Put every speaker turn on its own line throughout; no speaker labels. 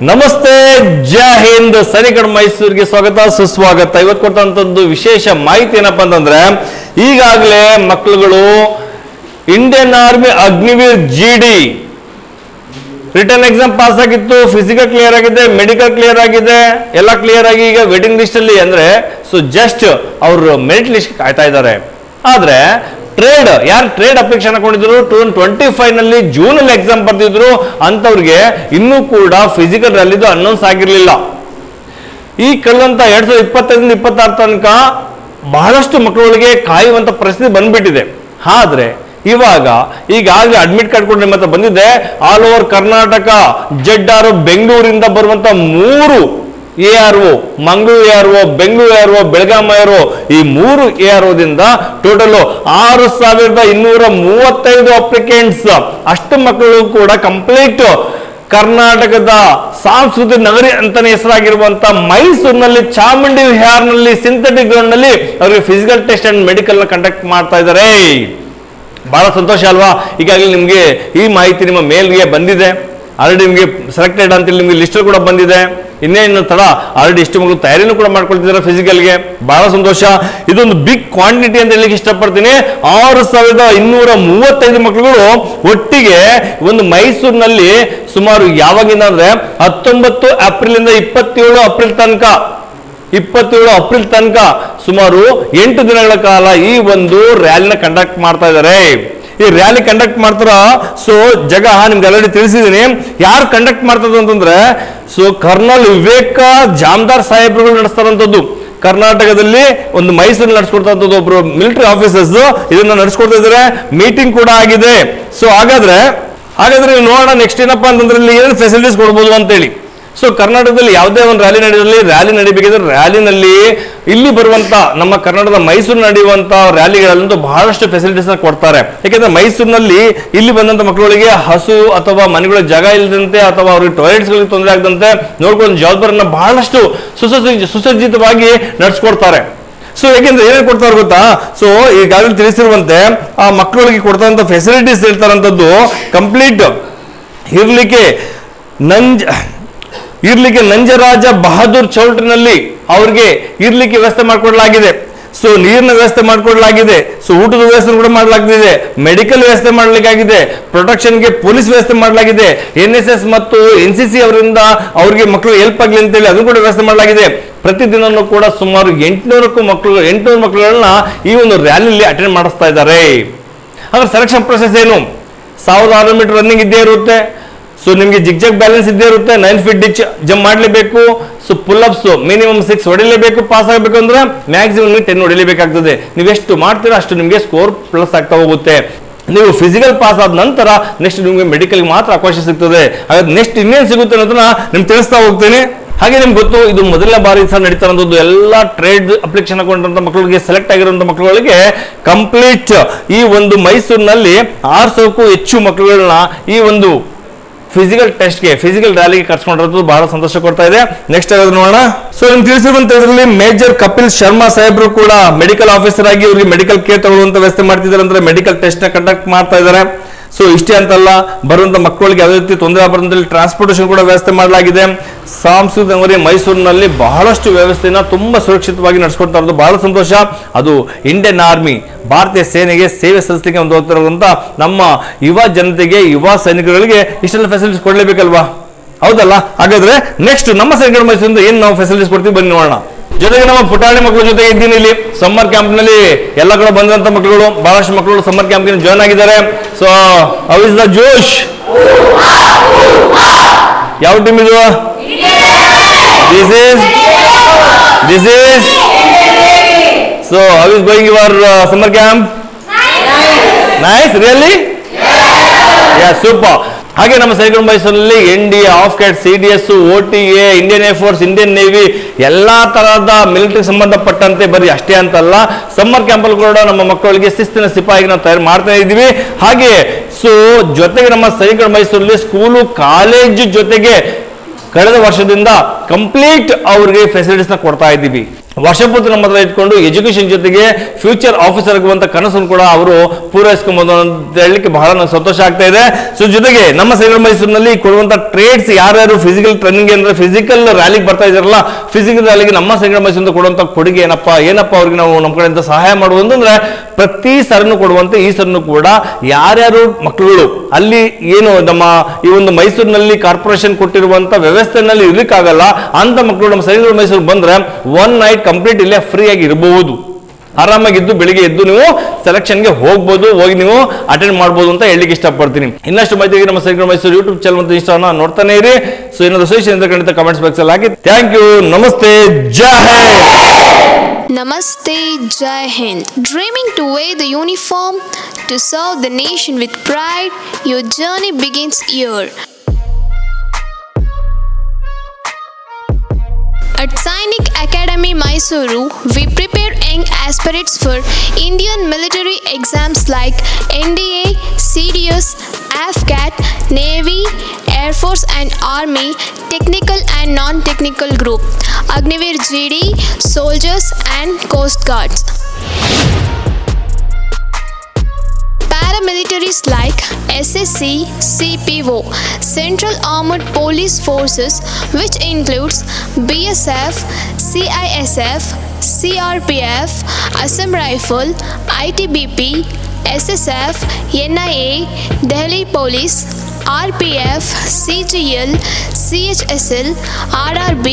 ನಮಸ್ತೆ, ಜೈ ಹಿಂದ್. ಸೈನಿಕರ ಮೈಸೂರಿಗೆ ಸ್ವಾಗತ ಸುಸ್ವಾಗತ. ಇವತ್ತು ಕೊಟ್ಟಂತದ್ದು ವಿಶೇಷ ಮಾಹಿತಿ ಏನಪ್ಪಾ ಅಂತಂದ್ರೆ, ಈಗಾಗಲೇ ಮಕ್ಕಳುಗಳು Indian army Agniveer GD return exam pass ಆಗಿತ್ತು, ಫಿಸಿಕಲ್ ಕ್ಲಿಯರ್ ಆಗಿದೆ, ಮೆಡಿಕಲ್ ಕ್ಲಿಯರ್ ಆಗಿದೆ, ಎಲ್ಲ ಕ್ಲಿಯರ್ ಆಗಿ ಈಗ ವೇಟಿಂಗ್ ಲಿಸ್ಟ್ ಅಲ್ಲಿ ಅಂದ್ರೆ ಜಸ್ಟ್ ಅವರು ಮೆರಿಟ್ ಲಿಸ್ಟ್ ಕಾಯ್ತಾ ಇದ್ದಾರೆ. ಆದ್ರೆ ಯಾರು ಟ್ರೇಡ್ ಅಪ್ಲಿಕೇಶನ್ ಹಾಕೊಂಡಿದ್ರು 2025 ನಲ್ಲಿ ಜೂನ್ ಅಲ್ಲಿ ಎಕ್ಸಾಮ್ ಬರ್ತಿದ್ರು ಅಂತವ್ರಿಗೆ ಇನ್ನೂ ಕೂಡ ಫಿಸಿಕಲ್ ರ್ಯಾಲಿದು ಅನೌನ್ಸ್ ಆಗಿರ್ಲಿಲ್ಲ. ಈ ಕಳೆದಂತ 2025 26 ತನಕ ಬಹಳಷ್ಟು ಮಕ್ಕಳುಗಳಿಗೆ ಕಾಯುವಂತ ಪರಿಸ್ಥಿತಿ ಬಂದ್ಬಿಟ್ಟಿದೆ. ಆದ್ರೆ ಈಗಾಗಲೇ ಅಡ್ಮಿಟ್ ಕಾರ್ಡ್ ಕೂಡ ನಿಮ್ಮ ಹತ್ರ ಬಂದಿದೆ. ಆಲ್ ಓವರ್ ಕರ್ನಾಟಕ ZR ಬೆಂಗಳೂರಿಂದ ಬರುವಂತ 3 ARO, Mangaluru ARO, Bengaluru ARO, Belagavi ARO, ಈ 3 ARO ದಿಂದ ಟೋಟಲ್ 6235 ಅಪ್ಲಿಕೆಂಟ್ಸ್. ಅಷ್ಟು ಮಕ್ಕಳು ಕೂಡ ಕಂಪ್ಲೀಟ್ ಕರ್ನಾಟಕದ ಸಾಂಸ್ಕೃತಿಕ ನಗರಿ ಅಂತಾನೆ ಹೆಸರಾಗಿರುವಂತ ಮೈಸೂರಿನಲ್ಲಿ ಚಾಮುಂಡಿ ವಿಹಾರ್ನಲ್ಲಿ ಸಿಂಥೆಟಿಕ್ ಗ್ರೌಂಡ್ ನಲ್ಲಿ ಅವರಿಗೆ ಫಿಸಿಕಲ್ ಟೆಸ್ಟ್ ಅಂಡ್ ಮೆಡಿಕಲ್ ನ ಕಂಡಕ್ಟ್ ಮಾಡ್ತಾ ಇದ್ದಾರೆ. ಬಹಳ ಸಂತೋಷ ಅಲ್ವಾ? ಈಗಾಗಲೇ ನಿಮ್ಗೆ ಈ ಮಾಹಿತಿ ನಿಮ್ಮ ಮೇಲ್ಗೆ ಬಂದಿದೆ. ಆಲ್ರೆಡಿ ನಿಮ್ಗೆ ಸೆಲೆಕ್ಟೆಡ್ ಅಂತ ನಿಮ್ಗೆ ಲಿಸ್ಟ್ ಕೂಡ ಬಂದಿದೆ. ಇನ್ನೇನು ತಡ, ಆಲ್ರೆಡಿ ಇಷ್ಟು ಮಕ್ಕಳು ತಯಾರಿನೂ ಕೂಡ ಮಾಡ್ಕೊಳ್ತಿದ್ದಾರೆ ಫಿಸಿಕಲ್ಗೆ. ಬಹಳ ಸಂತೋಷ. ಇದೊಂದು ಬಿಗ್ ಕ್ವಾಂಟಿಟಿ ಅಂತ ಹೇಳಲಿಕ್ಕೆ ಇಷ್ಟಪಡ್ತೀನಿ. 6235 ಮಕ್ಕಳುಗಳು ಒಟ್ಟಿಗೆ ಒಂದು ಮೈಸೂರಿನಲ್ಲಿ ಸುಮಾರು ಯಾವಾಗಿಂದ ಅಂದ್ರೆ 19 ಏಪ್ರಿಲ್ ಇಂದ 27 ಏಪ್ರಿಲ್ ತನಕ ಸುಮಾರು 8 ದಿನಗಳ ಕಾಲ ಈ ಒಂದು ರ್ಯಾಲಿನ ಕಂಡಕ್ಟ್ ಮಾಡ್ತಾ ಇದ್ದಾರೆ. ಈ ರ್ಯಾಲಿ ಕಂಡಕ್ಟ್ ಮಾಡ್ತಾರ. ಜಗ ನಿಮ್ಗೆ ಆಲ್ರೆಡಿ ತಿಳಿಸಿದೀನಿ. ಯಾರು ಕಂಡಕ್ಟ್ ಮಾಡ್ತದ ಅಂತಂದ್ರೆ ಕರ್ನಲ್ ವಿವೇಕ ಜಾಮದಾರ್ ಸಾಹೇಬ್ರುಗಳು ನಡೆಸ್ತಾರಂಥದ್ದು. ಕರ್ನಾಟಕದಲ್ಲಿ ಒಂದು ಮೈಸೂರು ನಡೆಸ್ಕೊಡ್ತಂಥದ್ದು ಒಬ್ರು ಮಿಲಿಟರಿ ಆಫೀಸರ್ಸ್ ಇದನ್ನ ನಡೆಸ್ಕೊಡ್ತಾ ಇದ್ದಾರೆ. ಮೀಟಿಂಗ್ ಕೂಡ ಆಗಿದೆ. ಹಾಗಾದ್ರೆ ನೀವು ನೋಡೋಣ ನೆಕ್ಸ್ಟ್ ಏನಪ್ಪಾ ಅಂತಂದ್ರೆ ಇಲ್ಲಿ ಏನು ಫೆಸಿಲಿಟೀಸ್ ಕೊಡ್ಬೋದು ಅಂತೇಳಿ. ಕರ್ನಾಟಕದಲ್ಲಿ ಯಾವುದೇ ಒಂದು ರ್ಯಾಲಿ ನಡಿಬೇಕಿದ್ರೆ ರ್ಯಾಲಿನಲ್ಲಿ ಇಲ್ಲಿ ಬರುವಂತ ನಮ್ಮ ಕರ್ನಾಟಕದ ಮೈಸೂರು ನಡೆಯುವಂತ ರ್ಯಾಲಿಗಳಲ್ಲಂತೂ ಬಹಳಷ್ಟು ಫೆಸಿಲಿಟೀಸ್ ಕೊಡ್ತಾರೆ. ಯಾಕೆಂದ್ರೆ ಮೈಸೂರಿನಲ್ಲಿ ಇಲ್ಲಿ ಬಂದಂತ ಮಕ್ಕಳಿಗೆ ಹಸು ಅಥವಾ ಮನೆಗಳ ಜಾಗ ಇಲ್ಲದಂತೆ ಅಥವಾ ಅವ್ರಿಗೆ ಟಾಯ್ಲೆಟ್ಸ್ ಗಳಿಗೆ ತೊಂದರೆ ಆಗದಂತೆ ನೋಡ್ಕೊಂಡು ಜವಾಬ್ದಾರಿಯನ್ನ ಬಹಳಷ್ಟು ಸುಸಜ್ಜಿತವಾಗಿ ನಡೆಸ್ಕೊಡ್ತಾರೆ. ಯಾಕೆಂದ್ರೆ ಏನೇನು ಕೊಡ್ತಾರೆ ಗೊತ್ತಾ? ಈಗಾಗಲೇ ತಿಳಿಸಿರುವಂತೆ ಆ ಮಕ್ಕಳಿಗೆ ಕೊಡ್ತಂತ ಫೆಸಿಲಿಟೀಸ್ ಹೇಳ್ತಾರಂತದ್ದು ಕಂಪ್ಲೀಟ್ ಇರ್ಲಿಕ್ಕೆ ನಂಜರಾಜ ಬಹದ್ದೂರ್ ಚೌಲ್ಟ್ರಿನಲ್ಲಿ ಅವ್ರಿಗೆ ಇರ್ಲಿಕ್ಕೆ ವ್ಯವಸ್ಥೆ ಮಾಡಿಕೊಡ್ಲಾಗಿದೆ. ನೀರಿನ ವ್ಯವಸ್ಥೆ ಮಾಡಿಕೊಡ್ಲಾಗಿದೆ. ಊಟದ ವ್ಯವಸ್ಥೆ ಕೂಡ ಮಾಡಲಾಗಿದೆ. ಮೆಡಿಕಲ್ ವ್ಯವಸ್ಥೆ ಮಾಡಲಿಕ್ಕಾಗಿದೆ. ಪ್ರೊಟೆಕ್ಷನ್ಗೆ ಪೊಲೀಸ್ ವ್ಯವಸ್ಥೆ ಮಾಡಲಾಗಿದೆ. NSS ಮತ್ತು NCC ಅವರಿಂದ ಅವ್ರಿಗೆ ಮಕ್ಕಳು ಹೆಲ್ಪ್ ಆಗಲಿ ಅಂತೇಳಿ ಅದನ್ನು ಕೂಡ ವ್ಯವಸ್ಥೆ ಮಾಡಲಾಗಿದೆ. ಪ್ರತಿದಿನನೂ ಕೂಡ ಸುಮಾರು 800 ಮಕ್ಕಳುಗಳನ್ನ ಈ ಒಂದು ರ್ಯಾಲಿಯಲ್ಲಿ ಅಟೆಂಡ್ ಮಾಡಿಸ್ತಾ ಇದ್ದಾರೆ. ಹಾಗಾದ್ರೆ ಸೆಲೆಕ್ಷನ್ ಪ್ರೊಸೆಸ್ ಏನು? 1600 ಮೀಟರ್ ರನ್ನಿಂಗ್ ಇದ್ದೇ ಇರುತ್ತೆ. ನಿಮ್ಗೆ ಜಿಗ್ಜಾಗ್ ಬ್ಯಾಲೆನ್ಸ್ ಇದ್ದೇ ಇರುತ್ತೆ. 9 ಫೀಟ್ ಡಿಚ್ ಜಂಪ್ ಮಾಡಲೇಬೇಕು. ಪುಲ್ ಅಪ್ಸ್ ಮಿನಿಮಮ್ 6 ಹೊಡಿಲೇಬೇಕು. ಪಾಸ್ ಆಗಬೇಕು ಅಂದ್ರೆ ಮ್ಯಾಕ್ಸಿಮಮ್ 10 ಹೊಡಿಲೇಬೇಕಾಗ್ತದೆ. ನೀವು ಎಷ್ಟು ಮಾಡ್ತೀರಾ ಅಷ್ಟು ನಿಮ್ಗೆ ಸ್ಕೋರ್ ಪ್ಲಸ್ ಆಗ್ತಾ ಹೋಗುತ್ತೆ. ನೀವು ಫಿಸಿಕಲ್ ಪಾಸ್ ಆದ ನಂತರ ನೆಕ್ಸ್ಟ್ ನಿಮ್ಗೆ ಮೆಡಿಕಲ್ ಮಾತ್ರ ಅವಕಾಶ ಸಿಗ್ತದೆ. ಹಾಗಾದ್ರೆ ನೆಕ್ಸ್ಟ್ ಇನ್ನೇನು ಸಿಗುತ್ತೆ ಅನ್ನೋದನ್ನ ನಿಮ್ಗೆ ತಿಳಿಸ್ತಾ ಹೋಗ್ತೀನಿ. ಹಾಗೆ ನಿಮ್ಗೆ ಗೊತ್ತು, ಇದು ಮೊದಲನೇ ಬಾರಿ ನಡೀತಾ ಇರೋದು. ಎಲ್ಲ ಟ್ರೇಡ್ ಅಪ್ಲಿಕೇಶನ್ ಹಾಕೊಂಡಂತ ಮಕ್ಕಳಿಗೆ ಸೆಲೆಕ್ಟ್ ಆಗಿರುವಂತ ಮಕ್ಕಳುಗಳಿಗೆ ಕಂಪ್ಲೀಟ್ ಈ ಒಂದು ಮೈಸೂರಿನಲ್ಲಿ 600ಕ್ಕೂ ಹೆಚ್ಚು ಮಕ್ಕಳುಗಳನ್ನ ಈ ಒಂದು ಫಿಸಿಕಲ್ ರ್ಯಾಲಿಗೆ ಕರ್ಸ್ಕೊಂಡಿರೋದು ಬಹಳ ಸಂತೋಷ ಕೊಡ್ತಾ ಇದೆ. ನೆಕ್ಸ್ಟ್ ನೋಡೋಣ. ನಿಮ್ಗೆ ತಿಳಿಸಿರುವಂತ ಇದರಲ್ಲಿ ಮೇಜರ್ ಕಪಿಲ್ ಶರ್ಮಾ ಸಾಹೇಬ್ರು ಕೂಡ ಮೆಡಿಕಲ್ ಆಫೀಸರ್ ಆಗಿ ಇವ್ರಿಗೆ ಮೆಡಿಕಲ್ ಕೇರ್ ತಗೊಳ್ಳುವಂತ ವ್ಯವಸ್ಥೆ ಮಾಡ್ತಿದ್ದಾರೆ. ಅಂದ್ರೆ ಮೆಡಿಕಲ್ ಟೆಸ್ಟ್ ನ ಕಂಡಕ್ಟ್ ಮಾಡ್ತಾ ಇದ್ದಾರೆ. ಇಷ್ಟೇ ಅಂತಲ್ಲ, ಬರುವಂತ ಮಕ್ಕಳಿಗೆ ಯಾವುದೇ ರೀತಿ ತೊಂದರೆ ಬರುವಂತ ಟ್ರಾನ್ಸ್ಪೋರ್ಟೇಷನ್ ಕೂಡ ವ್ಯವಸ್ಥೆ ಮಾಡಲಾಗಿದೆ. ಸಾಂಸ್ಕೃತಿಕ ನಗರಿ ಮೈಸೂರಿನಲ್ಲಿ ಬಹಳಷ್ಟು ವ್ಯವಸ್ಥೆನ ತುಂಬಾ ಸುರಕ್ಷಿತವಾಗಿ ನಡೆಸ್ಕೊಡ್ತಾ ಇರೋದು ಬಹಳ ಸಂತೋಷ. ಅದು ಇಂಡಿಯನ್ ಆರ್ಮಿ, ಭಾರತೀಯ ಸೇನೆಗೆ ಸೇವೆ ಸಲ್ಲಿಸಲಿಕ್ಕೆ ಒಂದು ಹೋಗ್ತಿರೋದಂತ ನಮ್ಮ ಯುವ ಜನತೆಗೆ, ಯುವ ಸೈನಿಕರಿಗೆ ಇಷ್ಟೆಲ್ಲ ಫೆಸಿಲಿಟೀಸ್ ಕೊಡ್ಲೇಬೇಕಲ್ವಾ? ಹೌದಲ್ಲ? ಹಾಗಾದ್ರೆ ನೆಕ್ಸ್ಟ್ ನಮ್ಮ ಸೈನಿಕರ ಮೈಸೂರಿಂದ ಏನ್ ನಾವು ಫೆಸಿಲಿಟೀಸ್ ಕೊಡ್ತೀವಿ ಬನ್ನಿ ನೋಡೋಣ. ಜೊತೆಗೆ ನಮ್ಮ ಪುಟಾಣಿ ಮಕ್ಕಳ ಜೊತೆಗೆ ಇದ್ದೀನಿ ಇಲ್ಲಿ. ಸಮ್ಮರ್ ಕ್ಯಾಂಪ್ ನಲ್ಲಿ ಎಲ್ಲ ಕಡೆ ಬಂದಂತ ಮಕ್ಕಳು, ಬಹಳಷ್ಟು ಮಕ್ಕಳು ಸಮ್ಮರ್ ಕ್ಯಾಂಪ್ ಜಾಯ್ನ್ ಆಗಿದ್ದಾರೆ. ಹೌ ಇಸ್ ದ ಜೋಶ್? ಯಾವ ಟೀಮ್ ಇದು? This is how is going your summer camp? Nice, really? Yeah, super. ಹಾಗೆ ನಮ್ಮ ಸೈನಿಕರ ಮೈಸೂರಿನಲ್ಲಿ NDA, AFCAT, CDS, OTA, Indian air force, Indian navy ಎಲ್ಲಾ ತರಹದ ಮಿಲಿಟರಿ ಸಂಬಂಧಪಟ್ಟಂತೆ ಬರೀ ಅಷ್ಟೇ ಅಂತಲ್ಲ, ಸಮ್ಮರ್ ಕ್ಯಾಂಪಲ್ಲಿ ಕೂಡ ನಮ್ಮ ಮಕ್ಕಳಿಗೆ ಶಿಸ್ತಿನ ಸಿಪಾಯಿಗೆ ನಾವು ತಯಾರು ಮಾಡ್ತಾ ಇದ್ದೀವಿ. ಹಾಗೆ ಜೊತೆಗೆ ನಮ್ಮ ಸೈನಿಕರ ಮೈಸೂರಲ್ಲಿ ಸ್ಕೂಲು, ಕಾಲೇಜು ಜೊತೆಗೆ ಕಳೆದ ವರ್ಷದಿಂದ ಕಂಪ್ಲೀಟ್ ಅವ್ರಿಗೆ ಫೆಸಿಲಿಟೀಸ್ ನ ಕೊಡ್ತಾ ಇದ್ದೀವಿ. ವರ್ಷಪೂರ್ತಿ ನಮ್ಮ ಹತ್ರ ಇಟ್ಕೊಂಡು ಎಜುಕೇಶನ್ ಜೊತೆಗೆ ಫ್ಯೂಚರ್ ಆಫೀಸರ್ ಆಗುವಂತ ಕನಸನ್ನು ಕೂಡ ಅವರು ಪೂರೈಸ್ಕೊಬಹುದು ಅಂತ ಹೇಳಲಿಕ್ಕೆ ಬಹಳ ನಂಗೆ ಸಂತೋಷ ಆಗ್ತಾ ಇದೆ. ಸೊ ಜೊತೆಗೆ ನಮ್ಮ ಸೈಗಲ್ ಮೈಸೂರಿನಲ್ಲಿ ಕೊಡುವಂತ ಟ್ರೇಡ್ಸ್ ಯಾರ್ಯಾರು ಫಿಸಿಕಲ್ ಟ್ರೈನಿಂಗ್ ಅಂದ್ರೆ ಫಿಸಿಕಲ್ ರ್ಯಾಲಿಗೆ ಬರ್ತಾ ಇದಾರಲ್ಲ, ಫಿಸಿಕಲ್ ರ್ಯಾಲಿಗೆ ನಮ್ಮ ಸೈಗಲ್ ಮೈಸೂರಿಂದ ಕೊಡುವಂತ ಕೊಡುಗೆ ಏನಪ್ಪಾ ಅವ್ರಿಗೆ ನಾವು ನಮ್ಮ ಕಡೆಯಿಂದ ಸಹಾಯ ಮಾಡುವುದು ಅಂದ್ರೆ ಪ್ರತಿ ಸರನ್ನು ಕೊಡುವಂತೆ ಈ ಸರನ್ನು ಕೂಡ ಯಾರ್ಯಾರು ಮಕ್ಕಳುಗಳು ಅಲ್ಲಿ ಏನು ನಮ್ಮ ಈ ಒಂದು ಮೈಸೂರಿನಲ್ಲಿ ಕಾರ್ಪೊರೇಷನ್ ಕೊಟ್ಟಿರುವಂತ ವ್ಯವಸ್ಥೆನಲ್ಲಿ ಇರ್ಲಿಕ್ಕಾಗಲ್ಲ ಅಂತ ಮಕ್ಕಳು ನಮ್ಮ ಸೈಗಲ್ ಮೈಸೂರು ಬಂದ್ರೆ 1 ನೈಟ್ ಕಂಪ್ಲೀಟ್ ಇಲ್ಲೇ ಫ್ರೀ ಆಗಿ ಇರಬಹುದು. ಆರಾಮಾಗಿದ್ದು ಬೆಳಿಗ್ಗೆ ಎದ್ದು ನೀವು ಸೆಲೆಕ್ಷನ್ಗೆ ಹೋಗ್ಬೋದು, ಹೋಗಿ ನೀವು ಅಟೆಂಡ್ ಮಾಡ್ಬೋದು ಅಂತ ಹೇಳಲಿಕ್ಕೆ ಇಷ್ಟಪಡ್ತೀನಿ. ಇನ್ನಷ್ಟು ಮಾಹಿತಿಗೆ ನಮ್ಮ ಸೈಗಲ್ ಮೈಸೂರು ಯೂಟ್ಯೂಬ್ ಚಾನಲ್ ಮತ್ತು ಇನ್ಸ್ಟಾನ ನೋಡ್ತಾನೆ ಇರಿ. ಸೊ ಏನಾದ್ರು ಸಜೆಷನ್ ಇದ್ರೆ ಖಂಡಿತ ಕಮೆಂಟ್ಸ್ ಬಾಕ್ಸ್ ಅಲ್ಲಿ ಹಾಕಿ. Thank you. ನಮಸ್ತೆ. ಜೈ Hind.
Namaste, Jai Hind. Dreaming to wear the uniform to serve the nation with pride, your journey begins here. At Sainik Academy, Mysuru, we prepare young aspirants for Indian military exams like NDA, CDS, AFCAT, Navy, Air Force and Army, Technical and Non-Technical Group, Agniveer GD, Soldiers and Coast Guards. Paramilitaries like SSC, CPO, Central Armed Police Forces, which includes BSF, CISF, CRPF, Assam Rifle, ITBP, SSF, NIA, Delhi Police, RPF, CGL, CHSL, RRB,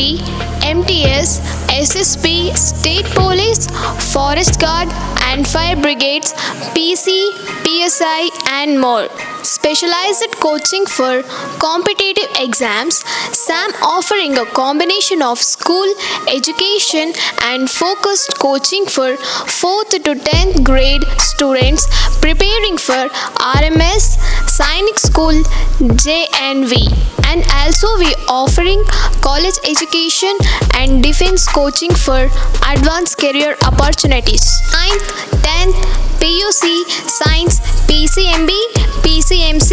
MTS, SSP, State Police, Forest Guard and Fire Brigades, PC, PSI and more. Specialized coaching for competitive exams, SAM offering a combination of school education and focused coaching for 4th to 10th grade students preparing for RMS, Sainik School, JNV. And also we offering college education and defense coaching for advanced career opportunities. 9th, 10th, PUC, Science, PCMB, PCMC,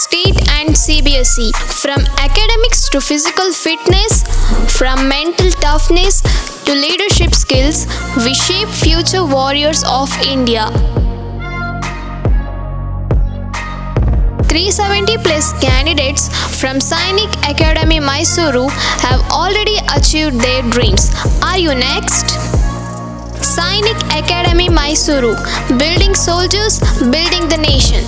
State and CBSE. From academics to physical fitness, from mental toughness to leadership skills, we shape future warriors of India. 370 plus candidates from Sainik Academy, Mysuru have already achieved their dreams. Are you next? Sainik Academy, Mysuru, building soldiers, building the nation.